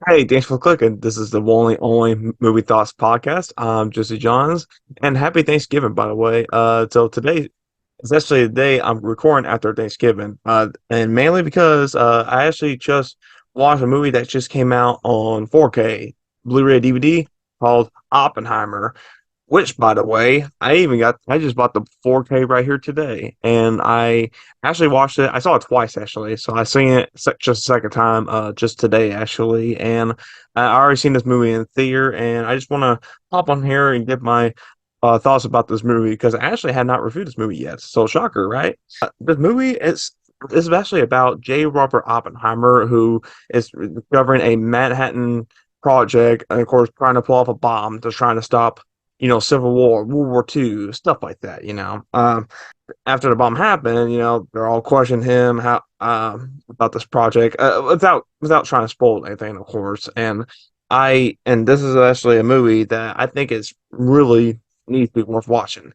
Hey, thanks for clicking. This is the only movie thoughts podcast. I'm Jesse Johns, and happy Thanksgiving, by the way. So today is actually the day I'm recording after Thanksgiving, and mainly because I actually just watched a movie that just came out on 4K Blu Ray DVD called Oppenheimer. Which, by the way, I just bought the 4K right here today, and I actually watched it. I saw it twice actually, so I seen it just a second time, just today actually, and I already seen this movie in theater, and I just want to hop on here and give my thoughts about this movie because I actually have not reviewed this movie yet. So shocker, right? This movie is actually about J. Robert Oppenheimer, who is discovering a Manhattan project, and of course trying to pull off a bomb, just trying to stop Civil War, World War II, stuff like that. After the bomb happened, they're all questioning him how about this project, without trying to spoil anything, of course. And this is actually a movie that I think is really needs to be worth watching.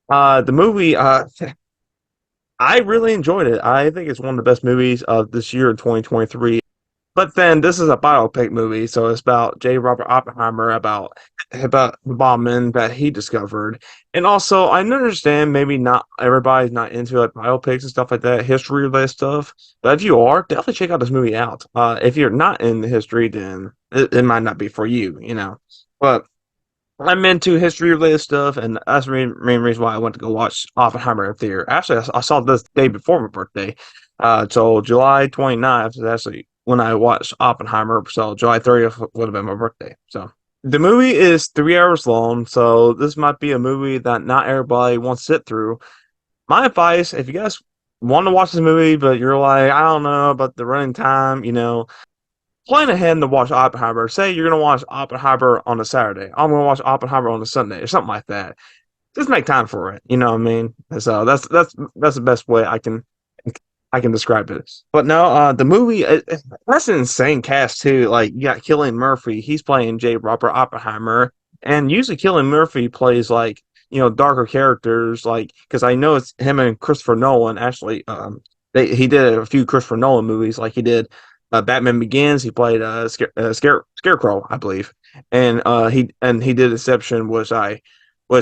The movie, I really enjoyed it. I think it's one of the best movies of this year in 2023. But then this is a biopic movie, so it's about J. Robert Oppenheimer, about the bombing that he discovered. And also, I understand maybe not everybody's not into like biopics and stuff like that, history related stuff. But if you are, definitely check out this movie out. If you're not in the history, then it might not be for you. But I'm into history related stuff, and that's the main reason why I went to go watch Oppenheimer in theater. Actually, I saw this day before my birthday. So July 29th is actually when I watched Oppenheimer. So July 30th would have been my birthday. So the movie is 3 hours long. So this might be a movie that not everybody wants to sit through. My advice, if you guys want to watch this movie, but you're like, I don't know about the running time, plan ahead to watch Oppenheimer. Say you're gonna watch Oppenheimer on a Saturday. I'm gonna watch Oppenheimer on a Sunday or something like that. Just make time for it. You know what I mean? So that's the best way I can describe it. But no, the movie that's an insane cast too. Like you got Cillian Murphy. He's playing J. Robert Oppenheimer, and usually Cillian Murphy plays like darker characters. Like because I know it's him and Christopher Nolan actually. He did a few Christopher Nolan movies. Like he did Batman Begins. He played Scarecrow, I believe, and he did Inception, which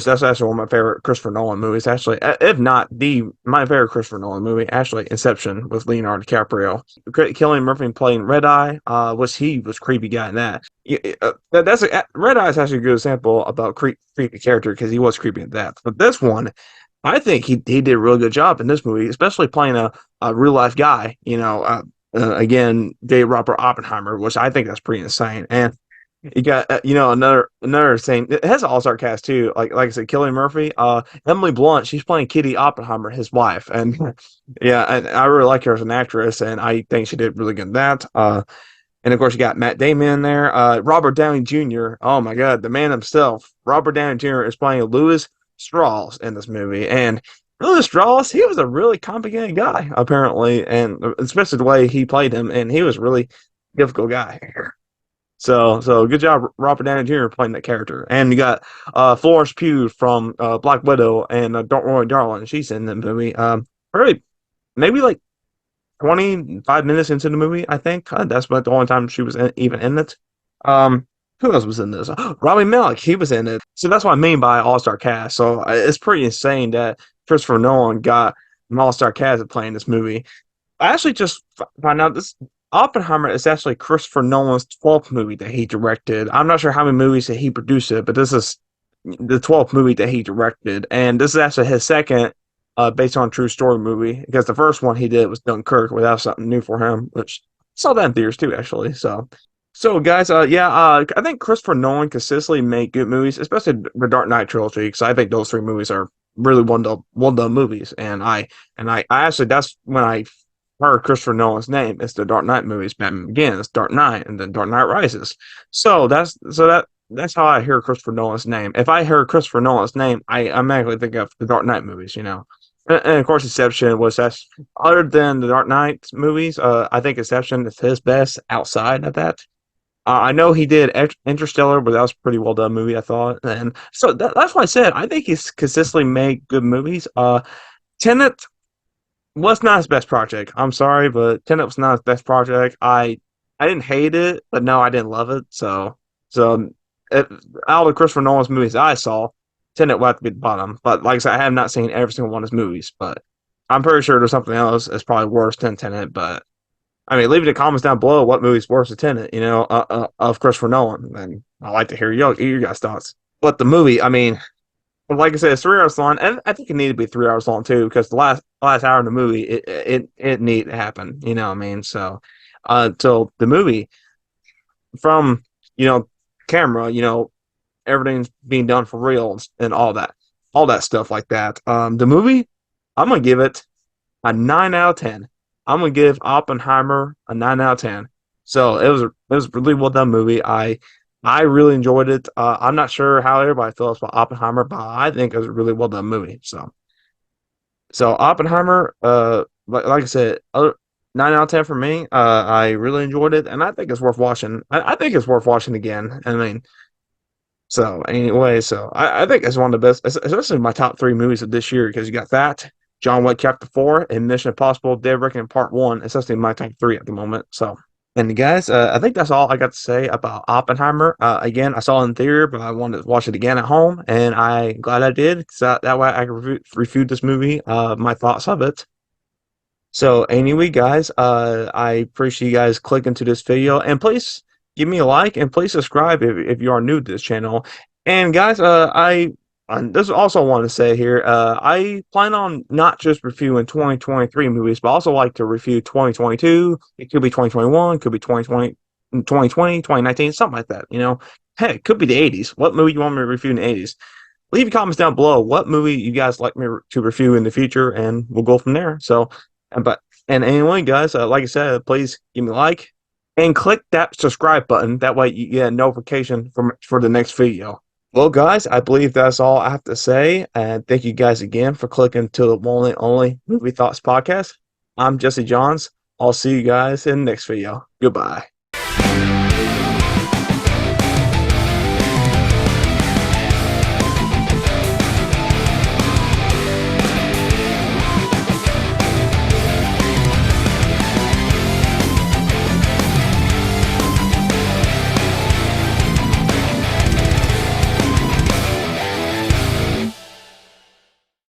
that's actually one of my favorite Christopher Nolan movies. Actually, if not the my favorite Christopher Nolan movie, actually Inception with Leonardo DiCaprio. Cillian Murphy playing Red Eye, was he was creepy guy in that. Red Eye is actually a good example about creepy character because he was creepy in that. But this one, I think he did a really good job in this movie, especially playing a real life guy. Again, J. Robert Oppenheimer, which I think that's pretty insane. And you got another thing. It has an all star cast too. Like I said, Cillian Murphy, Emily Blunt. She's playing Kitty Oppenheimer, his wife, and yeah, and I really like her as an actress, and I think she did really good in that. And of course you got Matt Damon in there. Robert Downey Jr. Oh my God, the man himself, Robert Downey Jr. is playing Louis Strauss in this movie, and Louis Strauss, he was a really complicated guy apparently, and especially the way he played him, and he was a really difficult guy. So good job, Robert Downey Jr. playing that character. And you got Florence Pugh from Black Widow and Don't Worry Darling. She's in the movie. Really, maybe like 25 minutes into the movie, I think. That's about the only time she was even in it. Who else was in this? Rami Malek, he was in it. So that's what I mean by all-star cast. So it's pretty insane that Christopher Nolan got an all-star cast playing this movie. I actually just found out this Oppenheimer is actually Christopher Nolan's 12th movie that he directed. I'm not sure how many movies that he produced it, but this is the 12th movie that he directed, and this is actually his second based on a true story movie because the first one he did was Dunkirk, where that was something new for him, which I saw that in theaters too, actually. So guys, I think Christopher Nolan consistently make good movies, especially the Dark Knight trilogy, because I think those three movies are really well done movies, and I actually that's when I heard Christopher Nolan's name. It's the Dark Knight movies. Batman Begins, Dark Knight, and then Dark Knight Rises. That's how I hear Christopher Nolan's name. If I hear Christopher Nolan's name, I automatically think of the Dark Knight movies. And of course, Inception was that's other than the Dark Knight movies. I think Inception is his best outside of that. I know he did Interstellar, but that was a pretty well done movie, I thought. And so that's why I said I think he's consistently made good movies. Tenet was not his best project. I'm sorry, but Tenet was not his best project. I I didn't hate it, but no, I didn't love it. So it, out of the Christopher Nolan's movies I saw, Tenet will have to be the bottom. But like I said, I have not seen every single one of his movies, but I'm pretty sure there's something else that's probably worse than Tenet. But I mean, leave it in the comments down below what movie's worse than Tenet, of Christopher Nolan. And I'd like to hear your guys' thoughts. But the movie, I mean, like I said, it's 3 hours long, and I think it needed to be 3 hours long too, because the last hour of the movie, it needed to happen. You know what I mean? So the movie from you know camera, everything's being done for real and all that stuff like that. The movie, I'm gonna give it a 9 out of 10. I'm gonna give Oppenheimer a 9 out of 10. So it was a really well done movie. I really enjoyed it. I'm not sure how everybody feels about Oppenheimer, but I think it was a really well done movie. So Oppenheimer, like I said, 9 out of 10 for me. I really enjoyed it, and I think it's worth watching. I think it's worth watching again. I mean, so anyway, I think it's one of the best, especially my top three movies of this year, because you got that, John Wick Chapter 4, and Mission Impossible: Dead Reckoning Part 1. It's actually my top three at the moment. So, and guys, I think that's all I got to say about Oppenheimer. Again, I saw it in theater, but I wanted to watch it again at home, and I'm glad I did, because that way I can review this movie, my thoughts of it. So anyway, guys, I appreciate you guys clicking to this video, and please give me a like and please subscribe if you are new to this channel. And guys, this is also want to say here, I plan on not just reviewing 2023 movies, but also like to review 2022. It could be 2021, could be 2020, 2019, something like that. Heck, it could be the 80s. What movie you want me to review in the 80s? Leave your comments down below. What movie you guys like me to review in the future, and we'll go from there. And anyway, guys, like I said, please give me a like and click that subscribe button. That way you get a notification for the next video. Well, guys, I believe that's all I have to say. And thank you guys again for clicking to the one and only Movie Thoughts podcast. I'm Jesse Johns. I'll see you guys in the next video. Goodbye.